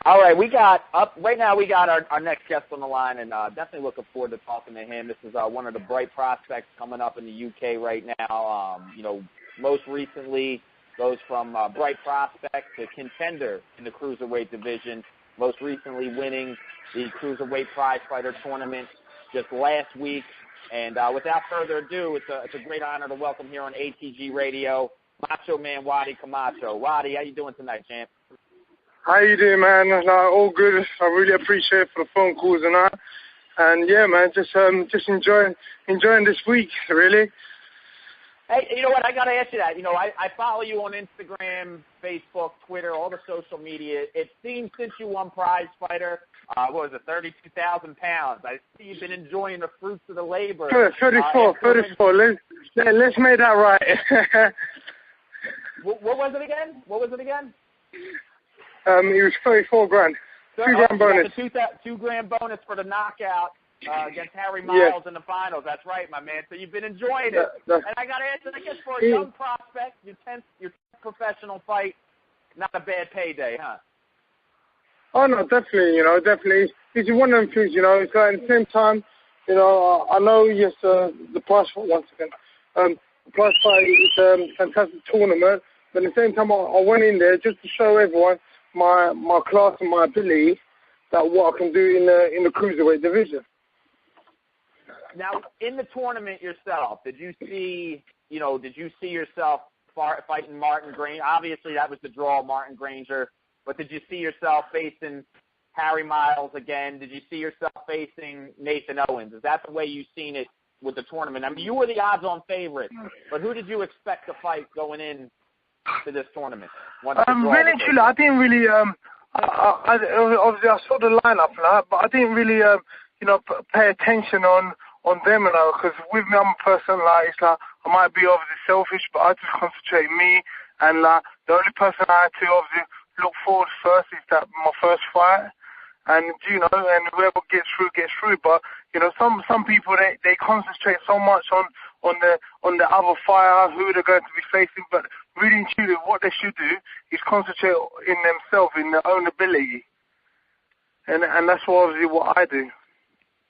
All right, we got our next guest on the line, and definitely looking forward to talking to him. This is one of the bright prospects coming up in the UK right now. Most recently goes from bright prospect to contender in the cruiserweight division. Most recently winning the cruiserweight Prizefighter tournament just last week. And without further ado, it's a great honor to welcome here on ATG Radio, Macho Man Wadi Camacho. Wadi, how you doing tonight, champ? How you doing, man? All good. I really appreciate it for the phone calls and that. And yeah, man, just enjoying this week, really. Hey, you know what? I got to ask you that. I follow you on Instagram, Facebook, Twitter, all the social media. It seems since you won Prizefighter, 32,000 pounds. I see you've been enjoying the fruits of the labor. 34. Let's make that right. What was it again? It was 34 grand. $2,000 bonus. $2,000 bonus for the knockout against Haye in the finals. That's right, my man. So you've been enjoying it. And I got to answer, I guess, for a young prospect, your 10th professional fight, not a bad payday, huh? Oh, no, definitely, definitely. It's one of them things, it's like at the same time, I know, yes, the prize fight, once again, the prize fight is a fantastic tournament, but at the same time, I went in there just to show everyone my class and my ability, that what I can do in the cruiserweight division. Now, in the tournament yourself, did you see yourself fighting Martin Granger? Obviously, that was the draw, Martin Granger. But did you see yourself facing Haye again? Did you see yourself facing Nathan Owens? Is that the way you've seen it with the tournament? I mean, you were the odds-on favorite, but who did you expect to fight going in to this tournament? Really, truly, I didn't really. Obviously, I saw the lineup now, but I didn't really, pay attention on them now, because with me, I'm a person it's like I might be obviously selfish, but I just concentrate on me, and the only person I had to obviously look forward first is that my first fight, and and whoever gets through. But some people they concentrate so much on the other fighter, who they're going to be facing, but really and truly, what they should do is concentrate in themselves, in their own ability, and that's obviously what I do.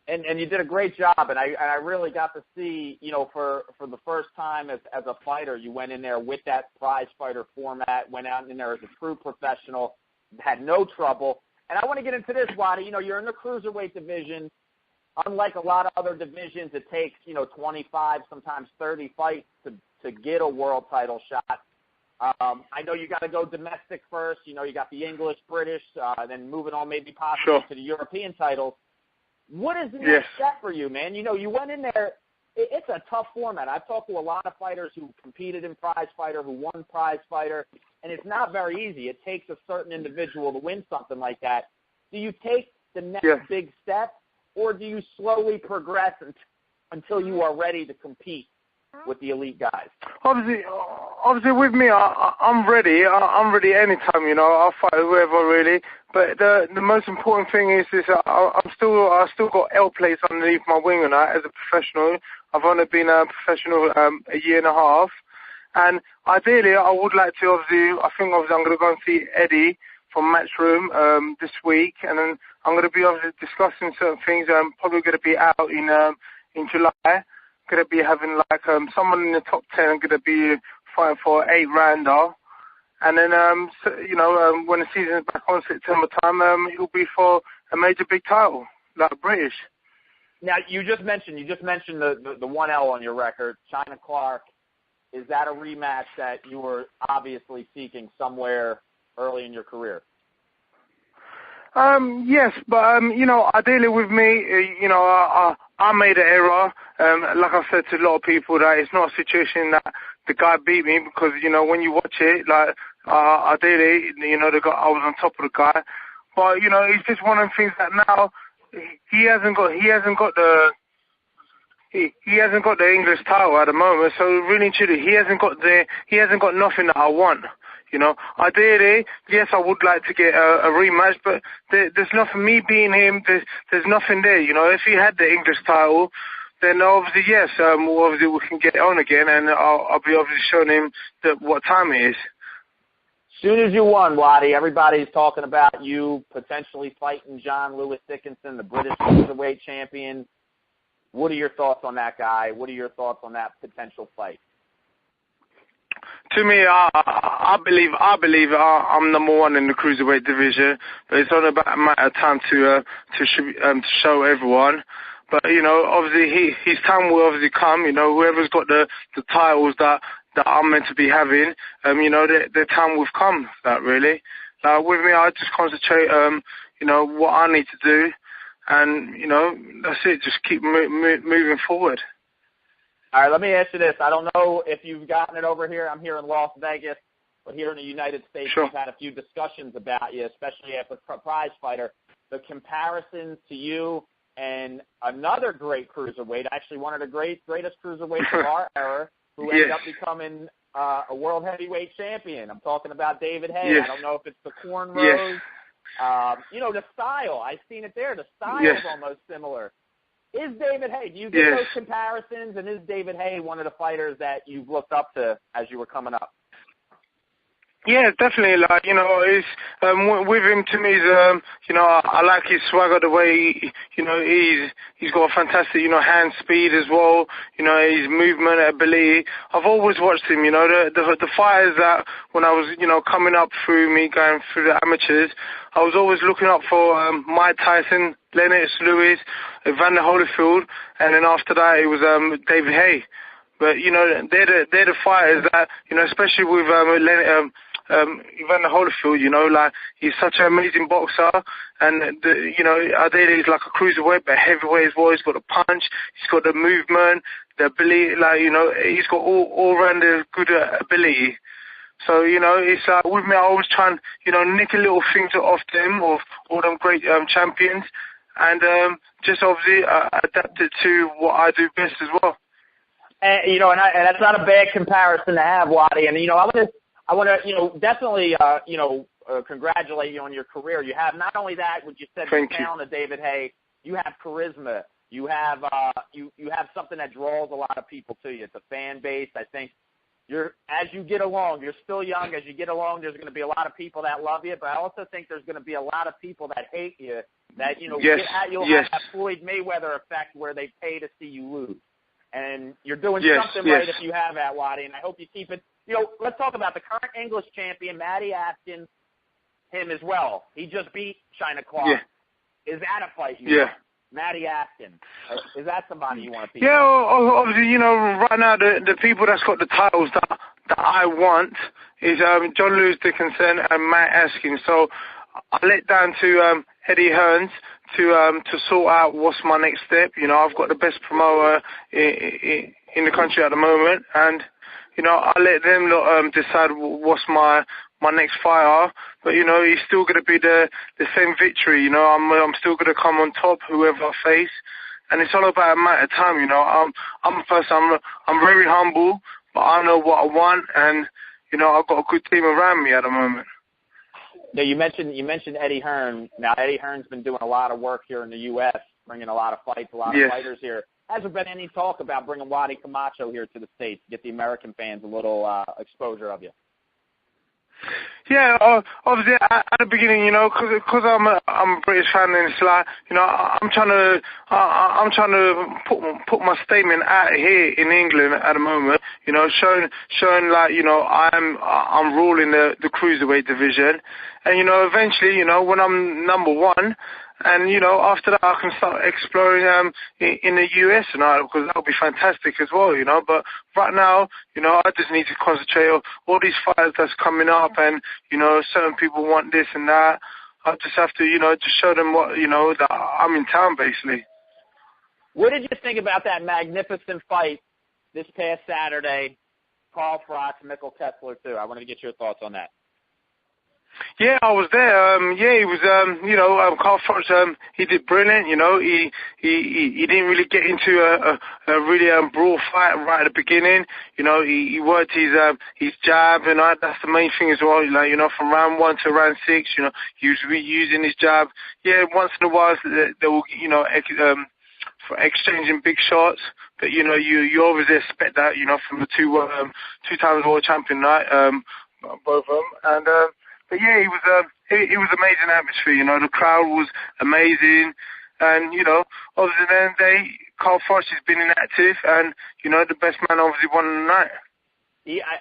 And you did a great job, and I really got to see, for the first time as a fighter, you went in there with that Prizefighter format, went out in there as a true professional, had no trouble. And I want to get into this, Wadi. You're in the cruiserweight division. Unlike a lot of other divisions, it takes, 25, sometimes 30 fights to get a world title shot. I know you got to go domestic first. You got the English, British, then moving on maybe possibly to the European titles. What is the next step for you, man? You went in there. It's a tough format. I've talked to a lot of fighters who competed in Prizefighter, who won Prizefighter, and it's not very easy. It takes a certain individual to win something like that. Do you take the next big step, or do you slowly progress until you are ready to compete with the elite guys? Obviously, with me, I'm ready. I'm ready anytime. I'll fight whoever really. But the most important thing is I still got L plates underneath my wing, and as a professional, I've only been a professional a year and a half. And ideally, I would like to I'm going to go and see Eddie from Matchroom this week, and then I'm going to be obviously discussing certain things. I'm probably going to be out in July. Going to be having someone in the top 10. I'm going to be fighting for 8-rounder, and then when the season's back on September time, it'll be for a major big title like British. Now you just mentioned the 1L on your record, China Clark. Is that a rematch that you were obviously seeking somewhere early in your career? Yes, but ideally with me, I made an error. Like I said to a lot of people, that it's not a situation that the guy beat me, because when you watch it, ideally, the guy, I was on top of the guy. But it's just one of the things that now he hasn't got the English title at the moment. So really, truly, he hasn't got nothing that I want. Ideally, yes, I would like to get a rematch, but there's nothing, me beating him, there's nothing there, If he had the English title, then obviously, yes, we can get on again, and I'll be obviously showing him what time it is. soon as you won, Wadi, everybody's talking about you potentially fighting John Lewis Dickinson, the British cruiserweight champion. What are your thoughts on that guy? What are your thoughts on that potential fight? To me, I believe I'm number one in the cruiserweight division, but it's only about a matter of time to show everyone. But obviously his time will obviously come. Whoever's got the titles that I'm meant to be having, their time will come. That really. With me, I just concentrate, what I need to do, and that's it. Just keep moving forward. All right, let me ask you this. I don't know if you've gotten it over here. I'm here in Las Vegas, but here in the United States, sure. We've had a few discussions about you, especially after Prizefighter. The comparisons to you and another great cruiserweight, actually one of the greatest cruiserweights of our era, who ended up becoming a world heavyweight champion. I'm talking about David Haye. Yes. I don't know if it's the cornrows. Yes. The style. I've seen it there. The style is almost similar. Is David Haye, do you get those comparisons, and is David Haye one of the fighters that you've looked up to as you were coming up? Yeah, definitely. It's with him, to me, I like his swagger, the way he's got a fantastic, hand speed as well. His movement ability. I've always watched him. The fighters that when I was, coming up through me, going through the amateurs, I was always looking up for Mike Tyson, Lennox Lewis, Evander Holyfield, and then after that it was David Haye. But they're the fighters that especially with Evander Holyfield, he's such an amazing boxer, and ideally he's like a cruiserweight, but heavyweight as well. He's got the punch, he's got the movement, the ability, he's got all round good ability. So it's with me, I always try and nick a little things off them, of all them great champions, and just obviously adapt it to what I do best as well. And that's not a bad comparison to have, Wadi. And I want to definitely congratulate you on your career. You have not only that, what you said, the talent of David Haye. You have charisma. You have you have something that draws a lot of people to you. It's a fan base. I think as you get along, you're still young. As you get along, there's going to be a lot of people that love you. But I also think there's going to be a lot of people that hate you. That you'll have that Floyd Mayweather effect where they pay to see you lose. And you're doing something right if you have that, Wadi, and I hope you keep it. Let's talk about the current English champion, Matty Askin, him as well. He just beat China Clark. Yeah. Is that a fight you want? Matty Askin. Is that somebody you want to beat? Yeah, obviously, right now the people that's got the titles that I want is John Lewis Dickinson and Matt Askin. So I let down to Eddie Hearns to sort out what's my next step. I've got the best promoter in the country at the moment, and I let them decide what's my next fighter. But it's still going to be the same victory. I'm still going to come on top, whoever I face, and it's all about a matter of time. I'm a person. I'm very humble, but I know what I want, and I've got a good team around me at the moment. Now, you mentioned Eddie Hearn. Now, Eddie Hearn's been doing a lot of work here in the U.S., bringing a lot of fights, a lot of fighters here. Has there been any talk about bringing Wadi Camacho here to the States, get the American fans a little exposure of you? Yeah, obviously at the beginning, because I'm a British fan, and it's like, I'm trying to put my statement out here in England at the moment, showing like, I'm ruling the cruiserweight division, and eventually, when I'm number one, and after that I can start exploring in the US and because that'll be fantastic as well, But right now, I just need to concentrate on all these fights that's coming up, and certain people want this and that. I just have to, just show them what that I'm in town basically. What did you think about that magnificent fight this past Saturday, Carl Froch, Mikkel Kessler too? I wanted to get your thoughts on that. Yeah, I was there. He was, Carl Froch, he did brilliant. He didn't really get into a really brawl fight right at the beginning. He worked his jab, and that's the main thing as well. From round 1 to round 6, he was reusing his jab. Yeah, once in a while they will, for exchanging big shots, but you always expect that, from the two times world champion, right? both of them. And but yeah, it was amazing atmosphere. You know, the crowd was amazing, and you know, obviously then Carl Frost has been inactive, and you know, the best man obviously won the night.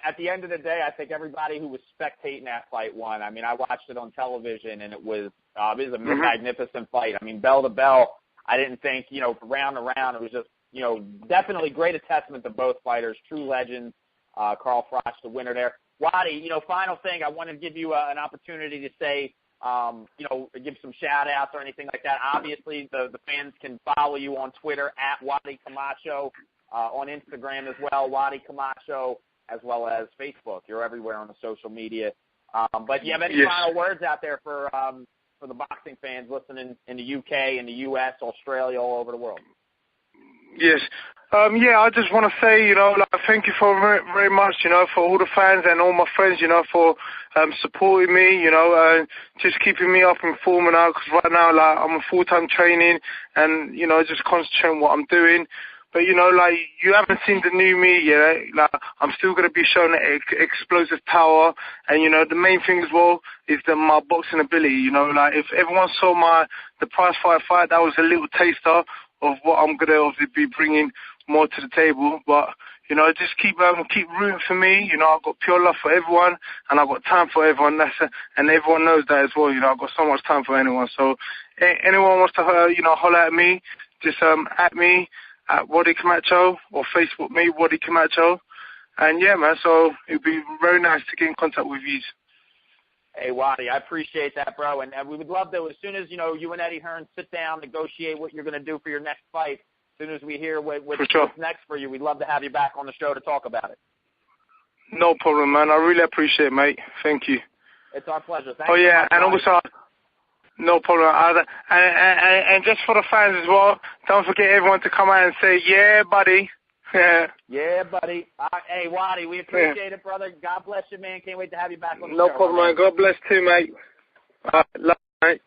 At the end of the day, I think everybody who was spectating that fight won. I mean, I watched it on television, and it was a magnificent fight. I mean, bell to bell, I didn't think, you know, round to round, it was just, you know, definitely great testament to both fighters, true legends. Carl Frost, the winner there. Wadi, you know, final thing, I want to give you an opportunity to say, you know, give some shout-outs or anything like that. Obviously, the fans can follow you on Twitter at Wadi Camacho, on Instagram as well, Wadi Camacho, as well as Facebook. You're everywhere on the social media. But do you have any final words out there for the boxing fans listening in the UK, in the US, Australia, all over the world? Yes. Yeah, I just want to say, you know, like, thank you for very much, you know, for all the fans and all my friends, you know, for supporting me, you know, and just keeping me up and informing out, because right now, like, I'm a full-time training and, you know, just concentrating on what I'm doing. But, you know, like, you haven't seen the new me yet. Like, I'm still going to be showing explosive power. And, you know, the main thing as well is my boxing ability. You know, like, if everyone saw the Prizefighter fight, that was a little taster of what I'm going to obviously be bringing more to the table. But, you know, just keep rooting for me. You know, I've got pure love for everyone, and I've got time for everyone. And everyone knows that as well. You know, I've got so much time for anyone. So anyone wants to, you know, holler at me, just at me at Wadi Camacho, or Facebook me, Wadi Camacho. And yeah, man, so it'd be very nice to get in contact with you. Hey, Wadi, I appreciate that, bro. And we would love to, as soon as, you know, you and Eddie Hearn sit down, negotiate what you're going to do for your next fight, as soon as we hear what's next for you, we'd love to have you back on the show to talk about it. No problem, man. I really appreciate it, mate. Thank you. It's our pleasure. Thank you. Yeah, and also, no problem. And just for the fans as well, don't forget everyone to come out and say, yeah, buddy. Yeah, buddy. Hey, Wadi, we appreciate it, brother. God bless you, man. Can't wait to have you back on the show. No problem, man. God bless too, mate. Love, mate.